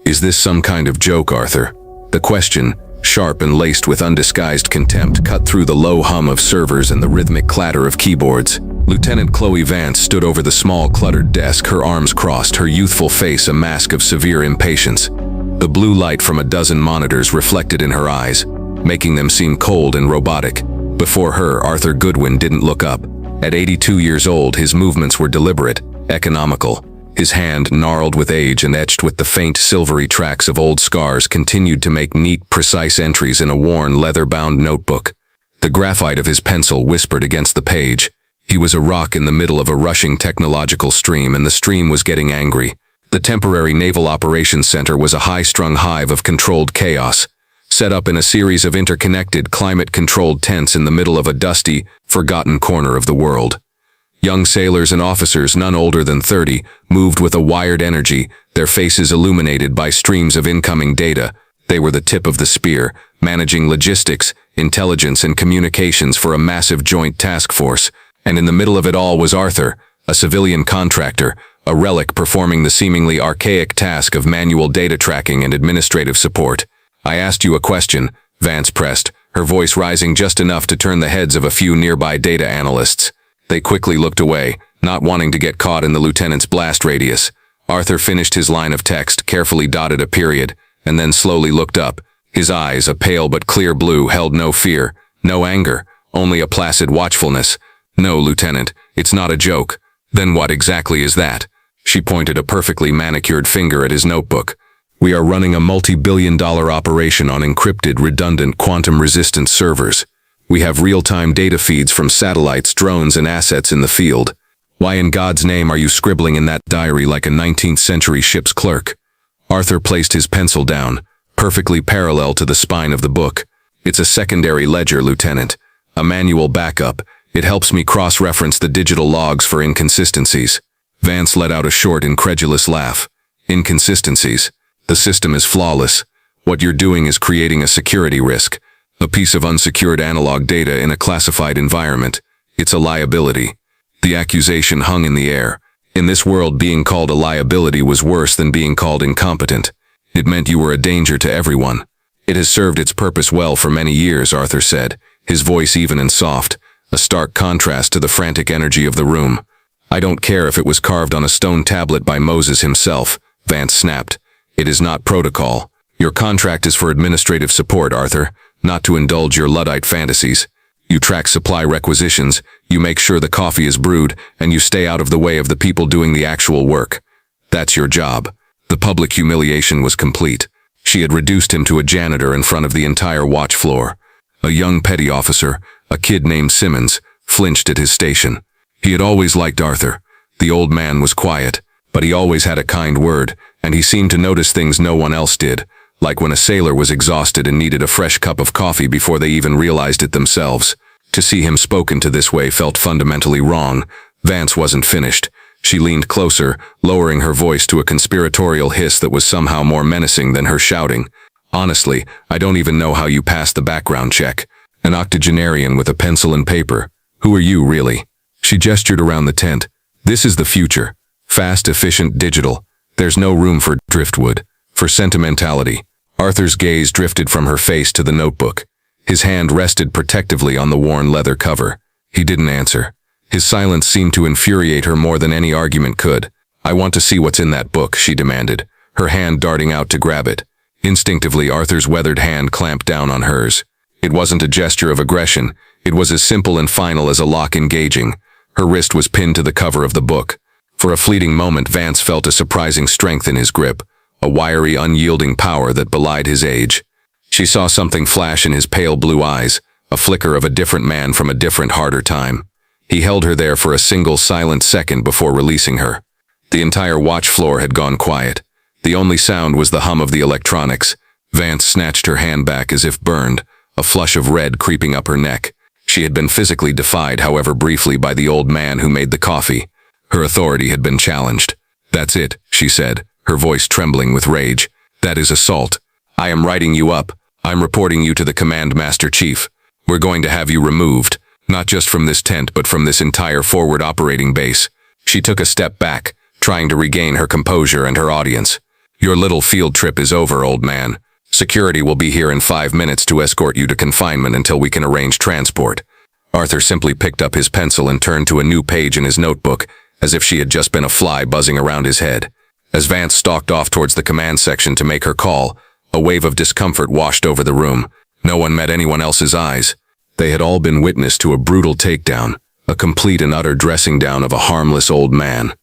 Is this some kind of joke, Arthur? The question, sharp and laced with undisguised contempt, cut through the low hum of servers and the rhythmic clatter of keyboards. Lieutenant Chloe Vance stood over the small, cluttered desk, her arms crossed, her youthful face a mask of severe impatience. The blue light from a dozen monitors reflected in her eyes, making them seem cold and robotic. Before her, Arthur Goodwin didn't look up. At 82 years old, his movements were deliberate, economical. His hand, gnarled with age and etched with the faint silvery tracks of old scars, continued to make neat, precise entries in a worn, leather-bound notebook. The graphite of his pencil whispered against the page. He was a rock in the middle of a rushing technological stream, and the stream was getting angry. The temporary Naval Operations Center was a high-strung hive of controlled chaos, set up in a series of interconnected, climate-controlled tents in the middle of a dusty, forgotten corner of the world. Young sailors and officers, none older than 30, moved with a wired energy, their faces illuminated by streams of incoming data. They were the tip of the spear, managing logistics, intelligence, and communications for a massive joint task force. And in the middle of it all was Arthur, a civilian contractor, a relic performing the seemingly archaic task of manual data tracking and administrative support. "I asked you a question," Vance pressed, her voice rising just enough to turn the heads of a few nearby data analysts. They quickly looked away, not wanting to get caught in the lieutenant's blast radius. Arthur finished his line of text, carefully dotted a period, and then slowly looked up. His eyes, a pale but clear blue, held no fear, no anger, only a placid watchfulness. "No, Lieutenant, it's not a joke." "Then what exactly is that?" She pointed a perfectly manicured finger at his notebook. "We are running a multi-billion-dollar operation on encrypted, redundant, quantum-resistant servers. We have real-time data feeds from satellites, drones, and assets in the field. Why in God's name are you scribbling in that diary like a 19th-century ship's clerk?" Arthur placed his pencil down, perfectly parallel to the spine of the book. "It's a secondary ledger, Lieutenant. A manual backup. It helps me cross-reference the digital logs for inconsistencies." Vance let out a short, incredulous laugh. "Inconsistencies? The system is flawless. What you're doing is creating a security risk. A piece of unsecured analog data in a classified environment. It's a liability." The accusation hung in the air. In this world, being called a liability was worse than being called incompetent. It meant you were a danger to everyone. "It has served its purpose well for many years," Arthur said, his voice even and soft, a stark contrast to the frantic energy of the room. "I don't care if it was carved on a stone tablet by Moses himself," Vance snapped. "It is not protocol. Your contract is for administrative support, Arthur, not to indulge your Luddite fantasies. You track supply requisitions, you make sure the coffee is brewed, and you stay out of the way of the people doing the actual work. That's your job." The public humiliation was complete. She had reduced him to a janitor in front of the entire watch floor. A young petty officer, a kid named Simmons, flinched at his station. He had always liked Arthur. The old man was quiet, but he always had a kind word, and he seemed to notice things no one else did, like when a sailor was exhausted and needed a fresh cup of coffee before they even realized it themselves. To see him spoken to this way felt fundamentally wrong. Vance wasn't finished. She leaned closer, lowering her voice to a conspiratorial hiss that was somehow more menacing than her shouting. "Honestly, I don't even know how you passed the background check. An octogenarian with a pencil and paper. Who are you, really?" She gestured around the tent. "This is the future. Fast, efficient, digital. There's no room for driftwood, for sentimentality." Arthur's gaze drifted from her face to the notebook. His hand rested protectively on the worn leather cover. He didn't answer. His silence seemed to infuriate her more than any argument could. "I want to see what's in that book," she demanded, her hand darting out to grab it. Instinctively, Arthur's weathered hand clamped down on hers. It wasn't a gesture of aggression. It was as simple and final as a lock engaging. Her wrist was pinned to the cover of the book. For a fleeting moment, Vance felt a surprising strength in his grip, a wiry, unyielding power that belied his age. She saw something flash in his pale blue eyes, a flicker of a different man from a different, harder time. He held her there for a single silent second before releasing her. The entire watch floor had gone quiet. The only sound was the hum of the electronics. Vance snatched her hand back as if burned, a flush of red creeping up her neck. She had been physically defied, however briefly, by the old man who made the coffee. Her authority had been challenged. "That's it," she said, her voice trembling with rage. "That is assault. I am writing you up. I'm reporting you to the Command Master Chief. We're going to have you removed, not just from this tent, but from this entire forward operating base." She took a step back, trying to regain her composure and her audience. Your little field trip is over, old man. Security will be here in 5 minutes to escort you to confinement until we can arrange transport. Arthur simply picked up his pencil and turned to a new page in his notebook, as if she had just been a fly buzzing around his head. As Vance stalked off towards the command section to make her call, a wave of discomfort washed over the room. No one met anyone else's eyes. They had all been witness to a brutal takedown, a complete and utter dressing down of a harmless old man.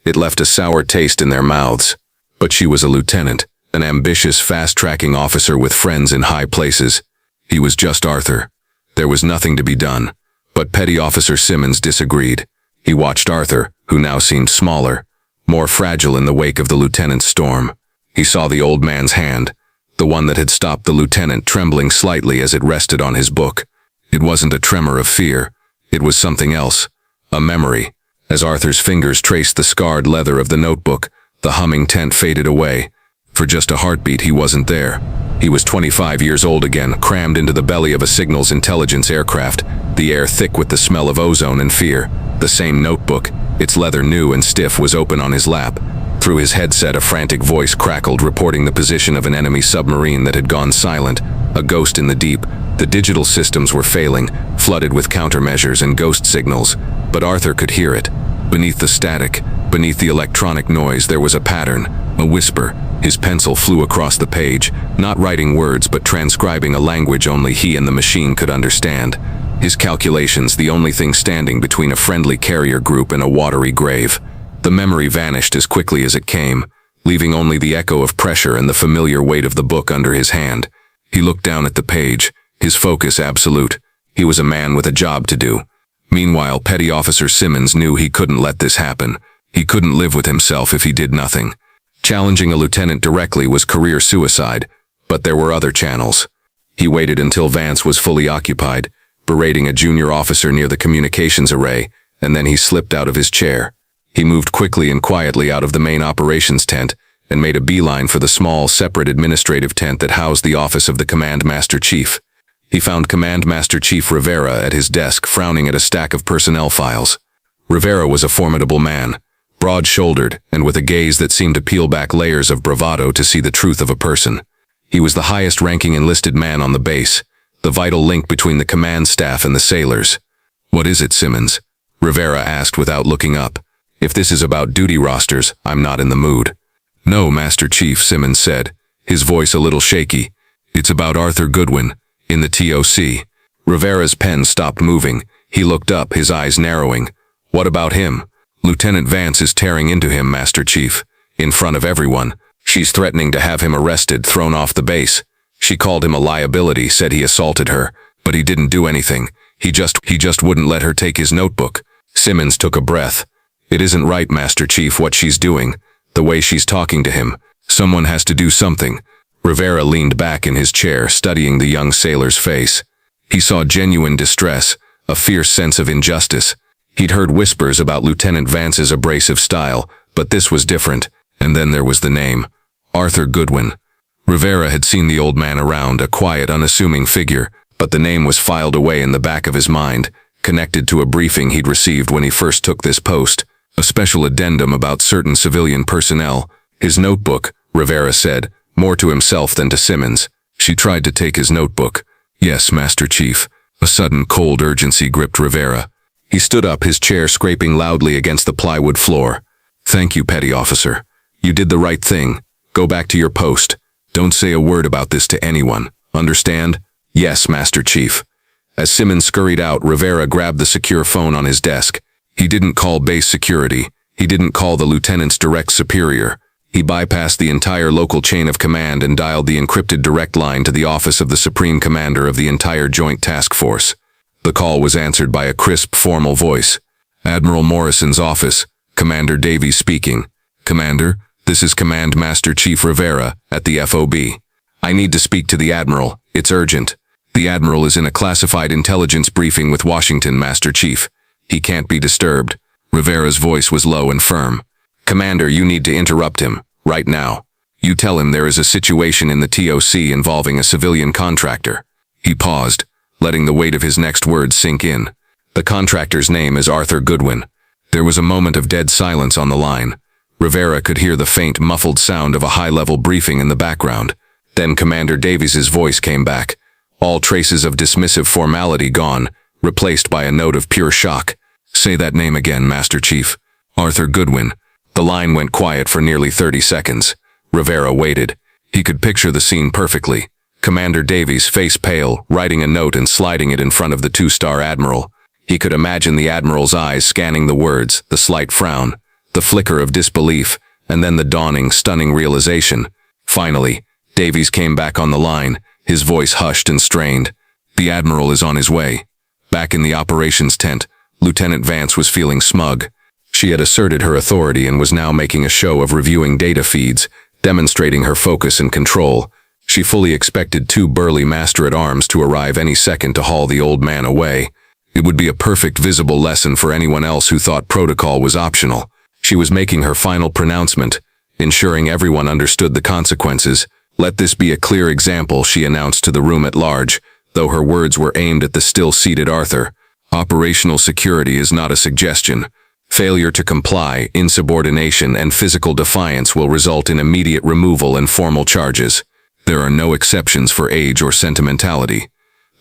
It left a sour taste in their mouths. But she was a lieutenant, an ambitious, fast-tracking officer with friends in high places. He was just Arthur. There was nothing to be done. But Petty Officer Simmons disagreed. He watched Arthur, who now seemed smaller, more fragile in the wake of the lieutenant's storm. He saw the old man's hand, the one that had stopped the lieutenant, trembling slightly as it rested on his book. It wasn't a tremor of fear. It was something else, a memory. As Arthur's fingers traced the scarred leather of the notebook, the humming tent faded away. For just a heartbeat, he wasn't there. He was 25 years old again, crammed into the belly of a signals intelligence aircraft, the air thick with the smell of ozone and fear. The same notebook, its leather new and stiff, was open on his lap. Through his headset, a frantic voice crackled, reporting the position of an enemy submarine that had gone silent, a ghost in the deep. The digital systems were failing, flooded with countermeasures and ghost signals, but Arthur could hear it. Beneath the static, beneath the electronic noise, there was a pattern, a whisper. His pencil flew across the page, not writing words but transcribing a language only he and the machine could understand. His calculations, the only thing standing between a friendly carrier group and a watery grave. The memory vanished as quickly as it came, leaving only the echo of pressure and the familiar weight of the book under his hand. He looked down at the page, his focus absolute. He was a man with a job to do. Meanwhile, Petty Officer Simmons knew he couldn't let this happen. He couldn't live with himself if he did nothing. Challenging a lieutenant directly was career suicide, but there were other channels. He waited until Vance was fully occupied, berating a junior officer near the communications array, and then he slipped out of his chair. He moved quickly and quietly out of the main operations tent and made a beeline for the small, separate administrative tent that housed the office of the Command Master Chief. He found Command Master Chief Rivera at his desk, frowning at a stack of personnel files. Rivera was a formidable man, broad-shouldered and with a gaze that seemed to peel back layers of bravado to see the truth of a person. He was the highest-ranking enlisted man on the base, the vital link between the command staff and the sailors. "What is it, Simmons?" Rivera asked without looking up. "If this is about duty rosters, I'm not in the mood." "No, Master Chief," Simmons said, his voice a little shaky. "It's about Arthur Goodwin, in the TOC." Rivera's pen stopped moving. He looked up, his eyes narrowing. "What about him?" "Lieutenant Vance is tearing into him, Master Chief. In front of everyone. She's threatening to have him arrested, thrown off the base. She called him a liability, said he assaulted her, but he didn't do anything. He just wouldn't let her take his notebook." Simmons took a breath. "It isn't right, Master Chief, what she's doing. The way she's talking to him. Someone has to do something." Rivera leaned back in his chair, studying the young sailor's face. He saw genuine distress, a fierce sense of injustice. He'd heard whispers about Lieutenant Vance's abrasive style, but this was different. And then there was the name, Arthur Goodwin. Rivera had seen the old man around, a quiet, unassuming figure, but the name was filed away in the back of his mind, connected to a briefing he'd received when he first took this post, a special addendum about certain civilian personnel. His notebook, Rivera said, more to himself than to Simmons. "She tried to take his notebook." "Yes, Master Chief." A sudden cold urgency gripped Rivera. He stood up, his chair scraping loudly against the plywood floor. "Thank you, Petty Officer. You did the right thing. Go back to your post. Don't say a word about this to anyone. Understand?" "Yes, Master Chief." As Simmons scurried out, Rivera grabbed the secure phone on his desk. He didn't call base security. He didn't call the lieutenant's direct superior. He bypassed the entire local chain of command and dialed the encrypted direct line to the office of the Supreme Commander of the entire Joint Task Force. The call was answered by a crisp, formal voice. "Admiral Morrison's office. Commander Davies speaking." "Commander, this is Command Master Chief Rivera at the FOB. I need to speak to the Admiral. It's urgent." "The Admiral is in a classified intelligence briefing with Washington, Master Chief. He can't be disturbed." Rivera's voice was low and firm. "Commander, you need to interrupt him, right now. You tell him there is a situation in the TOC involving a civilian contractor." He paused, letting the weight of his next words sink in. "The contractor's name is Arthur Goodwin." There was a moment of dead silence on the line. Rivera could hear the faint, muffled sound of a high-level briefing in the background. Then Commander Davies's voice came back. All traces of dismissive formality gone, replaced by a note of pure shock. "Say that name again, Master Chief." "Arthur Goodwin." The line went quiet for nearly 30 seconds. Rivera waited. He could picture the scene perfectly. Commander Davies, face pale, writing a note and sliding it in front of the two-star Admiral. He could imagine the Admiral's eyes scanning the words, the slight frown, the flicker of disbelief, and then the dawning, stunning realization. Finally, Davies came back on the line, his voice hushed and strained. "The Admiral is on his way." Back in the operations tent, Lieutenant Vance was feeling smug. She had asserted her authority and was now making a show of reviewing data feeds, demonstrating her focus and control. She fully expected 2 burly master-at-arms to arrive any second to haul the old man away. It would be a perfect visible lesson for anyone else who thought protocol was optional. She was making her final pronouncement, ensuring everyone understood the consequences. "Let this be a clear example," she announced to the room at large, though her words were aimed at the still-seated Arthur. "Operational security is not a suggestion. Failure to comply, insubordination, and physical defiance will result in immediate removal and formal charges. There are no exceptions for age or sentimentality.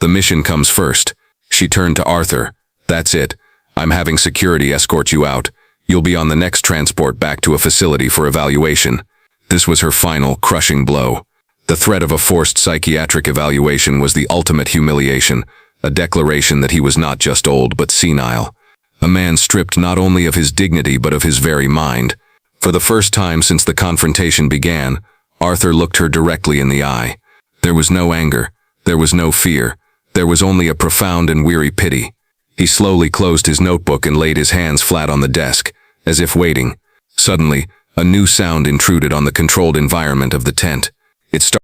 The mission comes first." She turned to Arthur. "That's it. I'm having security escort you out. You'll be on the next transport back to a facility for evaluation." This was her final, crushing blow. The threat of a forced psychiatric evaluation was the ultimate humiliation, a declaration that he was not just old but senile. A man stripped not only of his dignity but of his very mind. For the first time since the confrontation began, Arthur looked her directly in the eye. There was no anger. There was no fear. There was only a profound and weary pity. He slowly closed his notebook and laid his hands flat on the desk, as if waiting. Suddenly, a new sound intruded on the controlled environment of the tent. It started